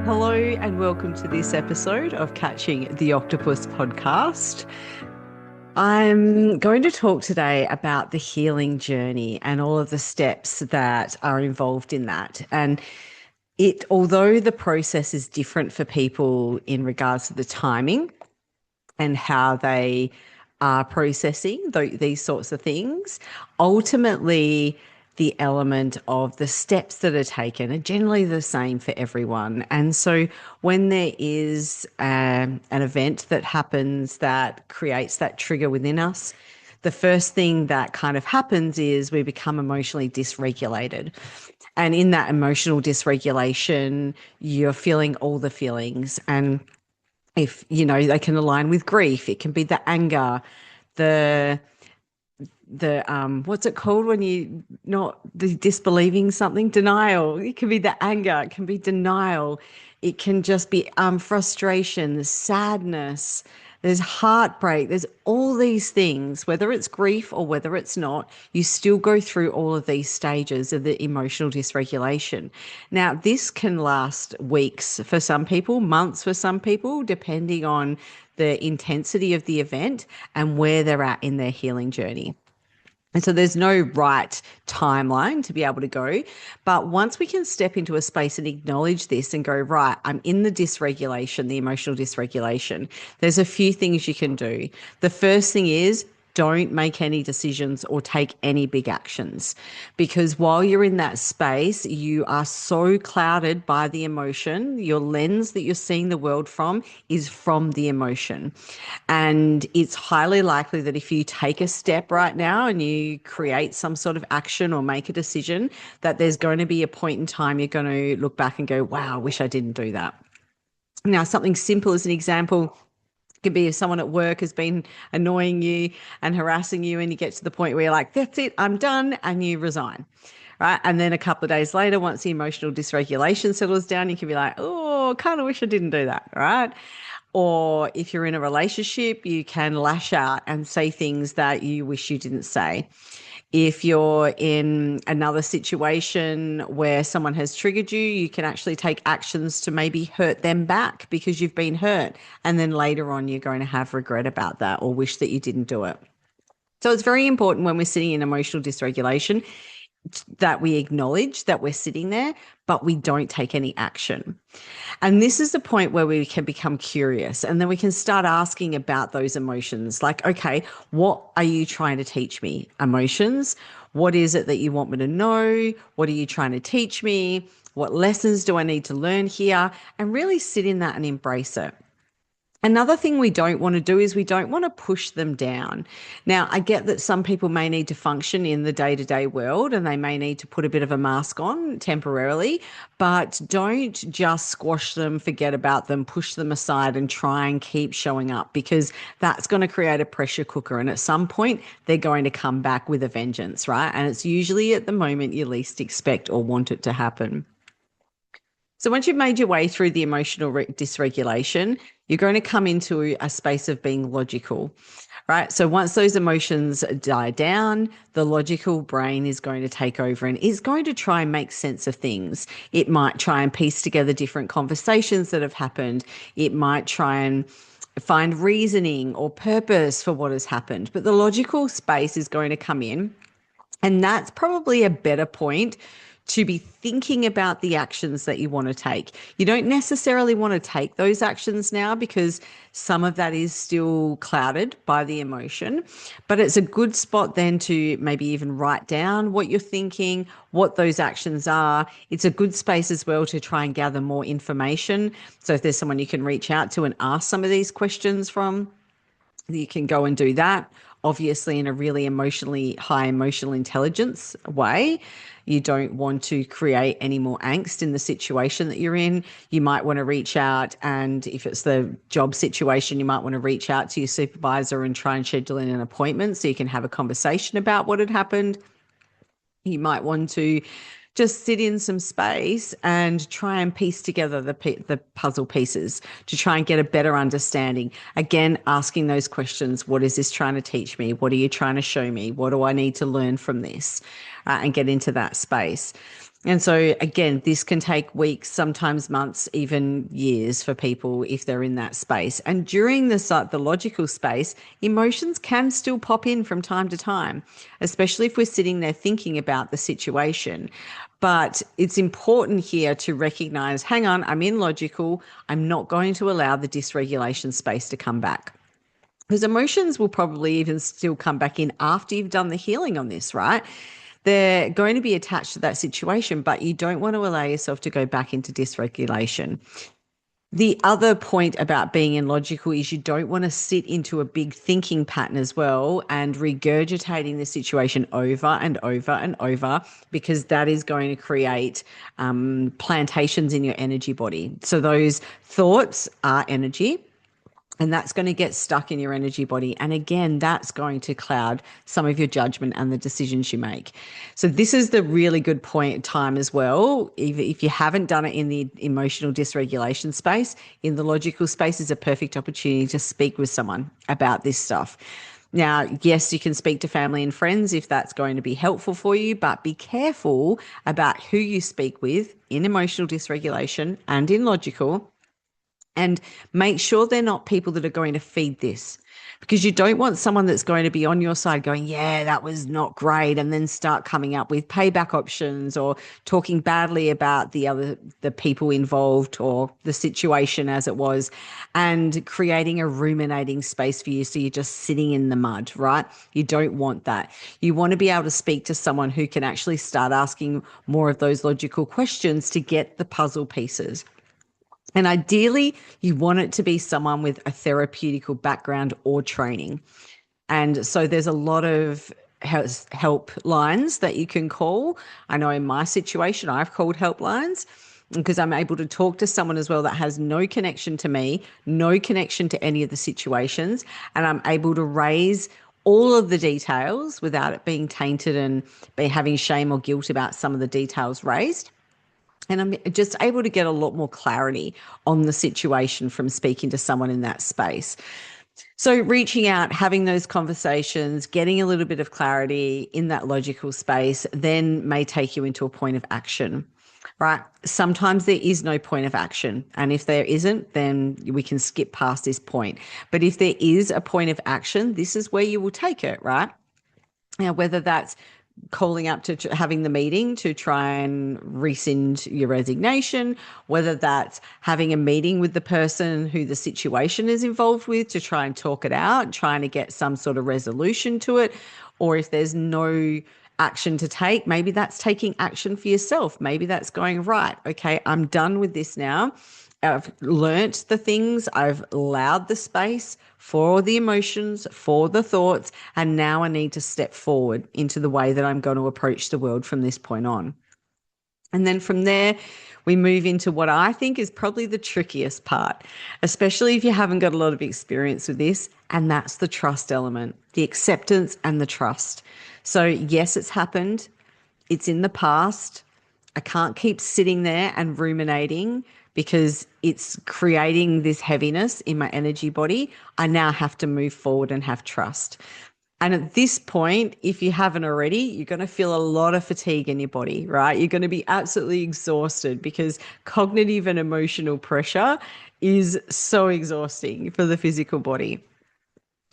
Hello and welcome to this episode of Catching the Octopus podcast. I'm going to talk today about the healing journey and all of the steps that are involved in that. And although the process is different for people in regards to the timing and how they are processing these sorts of things, ultimately the element of the steps that are taken are generally the same for everyone. And so when there is an event that happens that creates that trigger within us, the first thing that kind of happens is we become emotionally dysregulated. And in that emotional dysregulation, you're feeling all the feelings. And if, they can align with grief, it can be the anger, the what's it called when you not the disbelieving something, denial. It can be the anger, it can be denial, it can just be frustration, there's sadness, there's heartbreak, there's all these things. Whether it's grief or whether it's not, you still go through all of these stages of the emotional dysregulation. Now this can last weeks for some people, months for some people, depending on the intensity of the event and where they're at in their healing journey. And so there's no right timeline to be able to go. But once we can step into a space and acknowledge this and go, right, I'm in the dysregulation, the emotional dysregulation, there's a few things you can do. The first thing is, don't make any decisions or take any big actions, because while you're in that space, you are so clouded by the emotion. Your lens that you're seeing the world from is from the emotion. And it's highly likely that if you take a step right now and you create some sort of action or make a decision, that there's going to be a point in time you're going to look back and go, wow, I wish I didn't do that. Now, something simple as an example could be if someone at work has been annoying you and harassing you and you get to the point where you're like, that's it, I'm done, and you resign, right? And then a couple of days later, once the emotional dysregulation settles down, you can be like, oh, kind of wish I didn't do that, right? Or if you're in a relationship, you can lash out and say things that you wish you didn't say. If you're in another situation where someone has triggered you, you can actually take actions to maybe hurt them back because you've been hurt. And then later on, you're going to have regret about that or wish that you didn't do it. So it's very important when we're sitting in emotional dysregulation that we acknowledge that we're sitting there, but we don't take any action. And this is the point where we can become curious, and then we can start asking about those emotions. Like, okay, what are you trying to teach me? Emotions. What is it that you want me to know? What are you trying to teach me? What lessons do I need to learn here? And really sit in that and embrace it. Another thing we don't want to do is we don't want to push them down. Now, I get that some people may need to function in the day-to-day world and they may need to put a bit of a mask on temporarily, but don't just squash them, forget about them, push them aside and try and keep showing up, because that's going to create a pressure cooker. And at some point, they're going to come back with a vengeance, right? And it's usually at the moment you least expect or want it to happen. So once you've made your way through the emotional dysregulation, you're going to come into a space of being logical, right? So once those emotions die down, the logical brain is going to take over and is going to try and make sense of things. It might try and piece together different conversations that have happened. It might try and find reasoning or purpose for what has happened. But the logical space is going to come in, and that's probably a better point to be thinking about the actions that you want to take. You don't necessarily want to take those actions now because some of that is still clouded by the emotion, but it's a good spot then to maybe even write down what you're thinking, what those actions are. It's a good space as well to try and gather more information. So if there's someone you can reach out to and ask some of these questions from, you can go and do that, obviously in a really high emotional intelligence way. You don't want to create any more angst in the situation that you're in. You might want to reach out, and if it's the job situation, you might want to reach out to your supervisor and try and schedule in an appointment so you can have a conversation about what had happened. You might want to just sit in some space and try and piece together the puzzle pieces to try and get a better understanding. Again, asking those questions: what is this trying to teach me? What are you trying to show me? What do I need to learn from this? And get into that space. And so, again, this can take weeks, sometimes months, even years for people if they're in that space. And during the logical space, emotions can still pop in from time to time, especially if we're sitting there thinking about the situation. But it's important here to recognize, hang on, I'm in logical. I'm not going to allow the dysregulation space to come back. Because emotions will probably even still come back in after you've done the healing on this, right? They're going to be attached to that situation, but you don't want to allow yourself to go back into dysregulation. The other point about being in logical is you don't want to sit into a big thinking pattern as well and regurgitating the situation over and over and over, because that is going to create plantations in your energy body. So those thoughts are energy. And that's going to get stuck in your energy body. And again, that's going to cloud some of your judgment and the decisions you make. So this is the really good point time as well. If you haven't done it in the emotional dysregulation space, in the logical space is a perfect opportunity to speak with someone about this stuff. Now, yes, you can speak to family and friends if that's going to be helpful for you, but be careful about who you speak with in emotional dysregulation and in logical, and make sure they're not people that are going to feed this, because you don't want someone that's going to be on your side going, yeah, that was not great, and then start coming up with payback options or talking badly about the people involved or the situation as it was, and creating a ruminating space for you. So you're just sitting in the mud, right? You don't want that. You want to be able to speak to someone who can actually start asking more of those logical questions to get the puzzle pieces. And ideally, you want it to be someone with a therapeutical background or training. And so there's a lot of help lines that you can call. I know in my situation, I've called helplines because I'm able to talk to someone as well that has no connection to me, no connection to any of the situations, and I'm able to raise all of the details without it being tainted and be having shame or guilt about some of the details raised. And I'm just able to get a lot more clarity on the situation from speaking to someone in that space. So reaching out, having those conversations, getting a little bit of clarity in that logical space then may take you into a point of action, right? Sometimes there is no point of action. And if there isn't, then we can skip past this point. But if there is a point of action, this is where you will take it, right? Now, whether that's calling up to having the meeting to try and rescind your resignation, whether that's having a meeting with the person who the situation is involved with to try and talk it out, trying to get some sort of resolution to it, or if there's no action to take, maybe that's taking action for yourself. Maybe that's going, right, okay, I'm done with this now. I've learnt the things, I've allowed the space for the emotions, for the thoughts, and now I need to step forward into the way that I'm going to approach the world from this point on. And then from there, we move into what I think is probably the trickiest part, especially if you haven't got a lot of experience with this, and that's the trust element, the acceptance and the trust. So yes, it's happened. It's in the past. I can't keep sitting there and ruminating because it's creating this heaviness in my energy body. I now have to move forward and have trust. And at this point, if you haven't already, you're going to feel a lot of fatigue in your body, right? You're going to be absolutely exhausted because cognitive and emotional pressure is so exhausting for the physical body.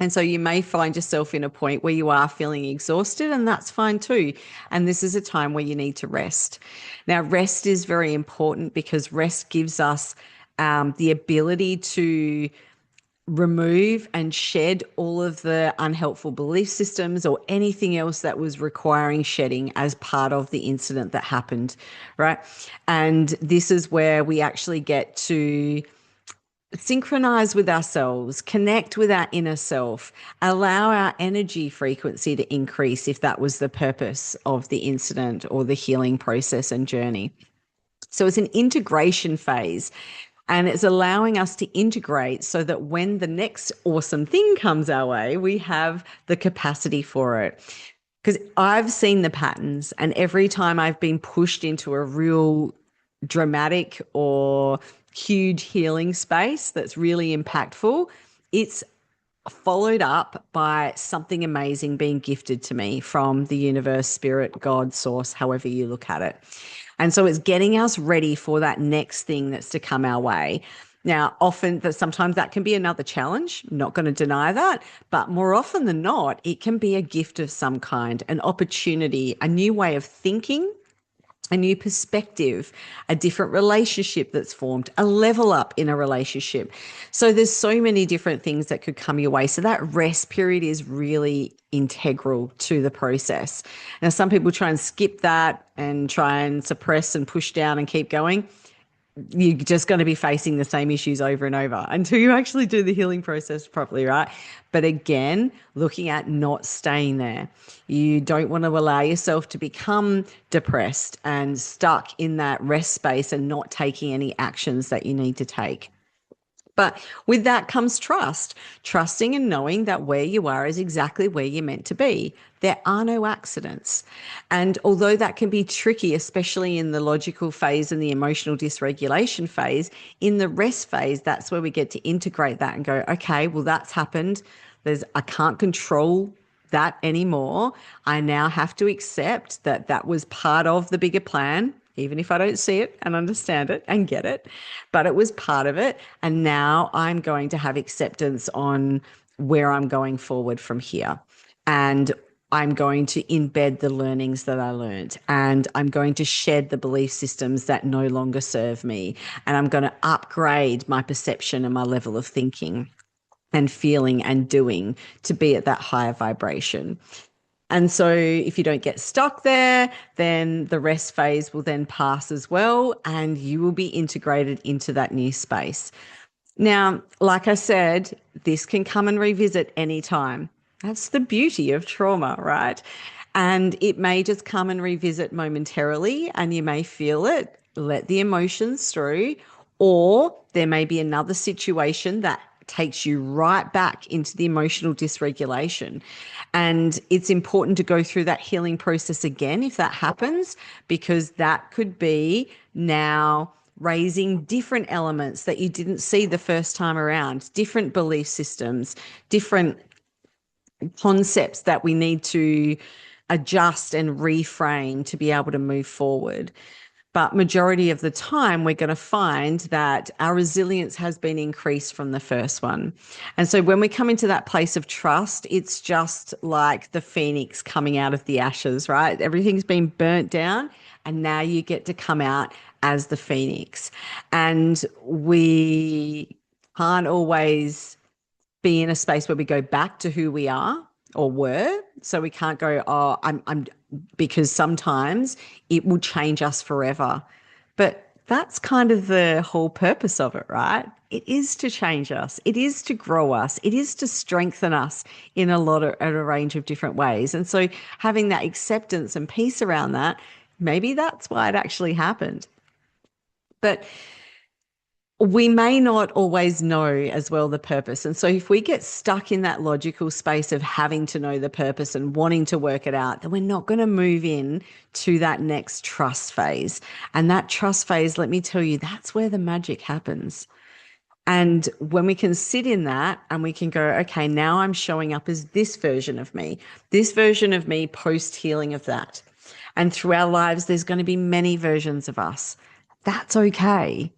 And so you may find yourself in a point where you are feeling exhausted, and that's fine too. And this is a time where you need to rest. Now, rest is very important because rest gives us the ability to remove and shed all of the unhelpful belief systems or anything else that was requiring shedding as part of the incident that happened, right? And this is where we actually get to synchronize with ourselves, connect with our inner self, allow our energy frequency to increase if that was the purpose of the incident or the healing process and journey. So it's an integration phase, and it's allowing us to integrate so that when the next awesome thing comes our way, we have the capacity for it. Because I've seen the patterns, and every time I've been pushed into a real dramatic or huge healing space that's really impactful, it's followed up by something amazing being gifted to me from the universe, spirit, God, source, however you look at it. And so it's getting us ready for that next thing that's to come our way. Now, often that sometimes that can be another challenge, not going to deny that, but more often than not, it can be a gift of some kind, an opportunity, a new way of thinking, a new perspective, a different relationship that's formed, a level up in a relationship. So there's so many different things that could come your way. So that rest period is really integral to the process. Now, some people try and skip that and try and suppress and push down and keep going. You're just going to be facing the same issues over and over until you actually do the healing process properly, right? But again, looking at not staying there. You don't want to allow yourself to become depressed and stuck in that rest space and not taking any actions that you need to take. But with that comes trust, trusting and knowing that where you are is exactly where you're meant to be. There are no accidents. And although that can be tricky, especially in the logical phase and the emotional dysregulation phase, in the rest phase, that's where we get to integrate that and go, okay, well, that's happened. I can't control that anymore. I now have to accept that that was part of the bigger plan, even if I don't see it and understand it and get it, but it was part of it. And now I'm going to have acceptance on where I'm going forward from here. And I'm going to embed the learnings that I learned, and I'm going to shed the belief systems that no longer serve me. And I'm going to upgrade my perception and my level of thinking and feeling and doing to be at that higher vibration. And so if you don't get stuck there, then the rest phase will then pass as well, and you will be integrated into that new space. Now, like I said, this can come and revisit anytime. That's the beauty of trauma, right? And it may just come and revisit momentarily, and you may feel it, let the emotions through, or there may be another situation that takes you right back into the emotional dysregulation. And it's important to go through that healing process again if that happens, because that could be now raising different elements that you didn't see the first time around, different belief systems, different concepts that we need to adjust and reframe to be able to move forward. But majority of the time, we're going to find that our resilience has been increased from the first one. And so when we come into that place of trust, it's just like the phoenix coming out of the ashes, right? Everything's been burnt down, and now you get to come out as the phoenix. And we can't always be in a space where we go back to who we are or were. So we can't go, oh, I'm because sometimes it will change us forever. But that's kind of the whole purpose of it, right? It is to change us. It is to grow us. It is to strengthen us in a range of different ways. And so having that acceptance and peace around that, maybe that's why it actually happened. But we may not always know as well the purpose. And so if we get stuck in that logical space of having to know the purpose and wanting to work it out, then we're not going to move in to that next trust phase. And that trust phase, let me tell you, that's where the magic happens. And when we can sit in that and we can go, okay, now I'm showing up as this version of me post healing of that. And through our lives, there's going to be many versions of us. That's okay.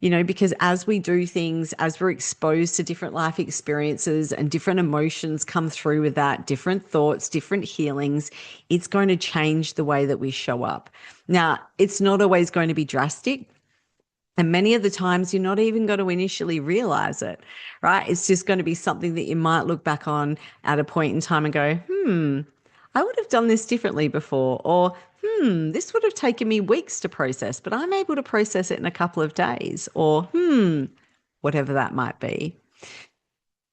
Because as we do things, as we're exposed to different life experiences and different emotions come through with that, different thoughts, different healings, it's going to change the way that we show up. Now, it's not always going to be drastic. And many of the times you're not even going to initially realize it, right? It's just going to be something that you might look back on at a point in time and go, I would have done this differently before, or this would have taken me weeks to process, but I'm able to process it in a couple of days, or whatever that might be.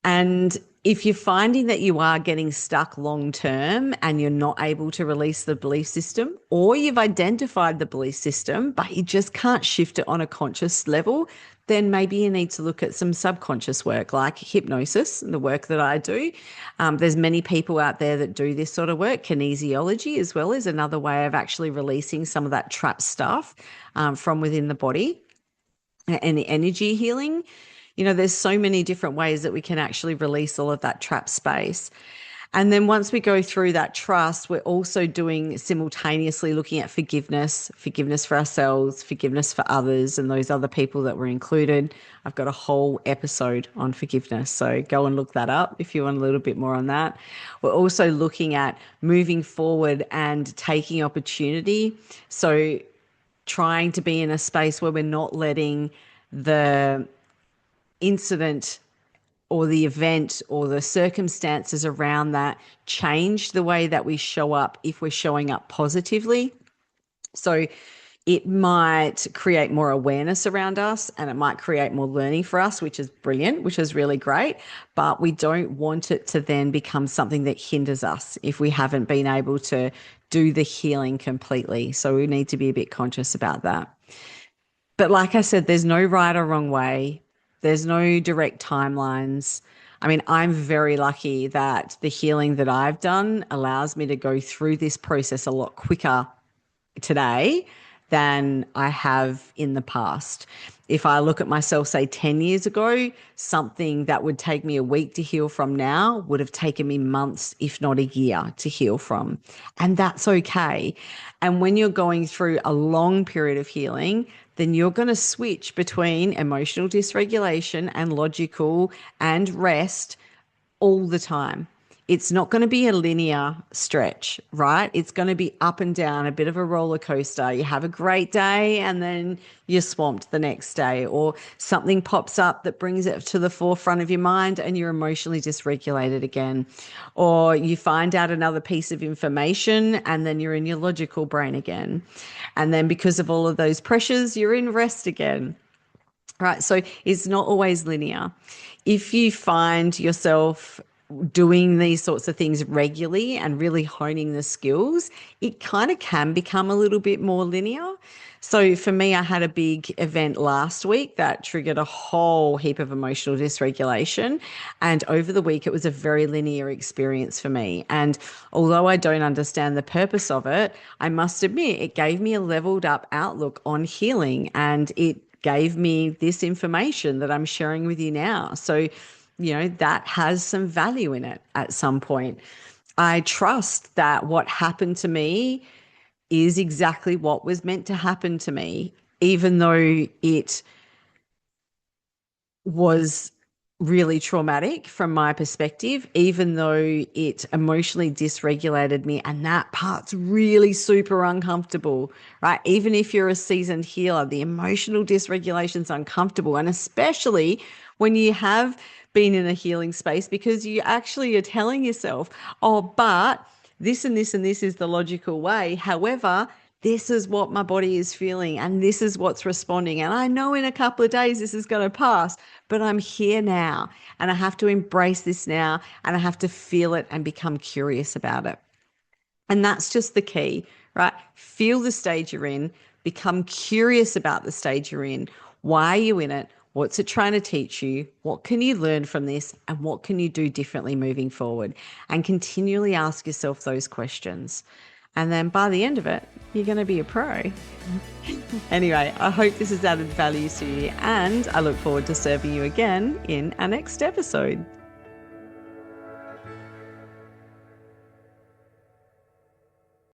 And if you're finding that you are getting stuck long term and you're not able to release the belief system, or you've identified the belief system, but you just can't shift it on a conscious level, then maybe you need to look at some subconscious work like hypnosis, the work that I do. There's many people out there that do this sort of work. Kinesiology as well is another way of actually releasing some of that trapped stuff from within the body, and the energy healing. There's so many different ways that we can actually release all of that trapped space. And then once we go through that trust, we're also doing simultaneously looking at forgiveness, forgiveness for ourselves, forgiveness for others, and those other people that were included. I've got a whole episode on forgiveness. So go and look that up if you want a little bit more on that. We're also looking at moving forward and taking opportunity. So trying to be in a space where we're not letting the incident or the event or the circumstances around that change the way that we show up if we're showing up positively. So it might create more awareness around us and it might create more learning for us, which is brilliant, which is really great. But we don't want it to then become something that hinders us if we haven't been able to do the healing completely. So we need to be a bit conscious about that. But like I said, there's no right or wrong way. There's no direct timelines. I mean, I'm very lucky that the healing that I've done allows me to go through this process a lot quicker today than I have in the past. If I look at myself, say 10 years ago, something that would take me a week to heal from now would have taken me months, if not a year, to heal from. And that's okay. And when you're going through a long period of healing, then you're going to switch between emotional dysregulation and logical and rest all the time. It's not going to be a linear stretch, right? It's going to be up and down, a bit of a roller coaster. You have a great day and then you're swamped the next day, or something pops up that brings it to the forefront of your mind and you're emotionally dysregulated again. Or you find out another piece of information and then you're in your logical brain again. And then because of all of those pressures, you're in rest again. Right. So it's not always linear. If you find yourself doing these sorts of things regularly and really honing the skills, it kind of can become a little bit more linear. So for me, I had a big event last week that triggered a whole heap of emotional dysregulation. And over the week, it was a very linear experience for me. And although I don't understand the purpose of it, I must admit it gave me a leveled up outlook on healing, and it gave me this information that I'm sharing with you now. So, that has some value in it at some point. I trust that what happened to me is exactly what was meant to happen to me, even though it was really traumatic from my perspective, even though it emotionally dysregulated me. And that part's really super uncomfortable, right? Even if you're a seasoned healer, the emotional dysregulation is uncomfortable. And especially when you have been in a healing space, because you actually are telling yourself, oh, but this and this and this is the logical way. However, this is what my body is feeling and this is what's responding. And I know in a couple of days this is going to pass, but I'm here now and I have to embrace this now and I have to feel it and become curious about it. And that's just the key, right? Feel the stage you're in, become curious about the stage you're in. Why are you in it? What's it trying to teach you? What can you learn from this? And what can you do differently moving forward? And continually ask yourself those questions. And then by the end of it, you're going to be a pro. Anyway, I hope this has added value to you, and I look forward to serving you again in our next episode.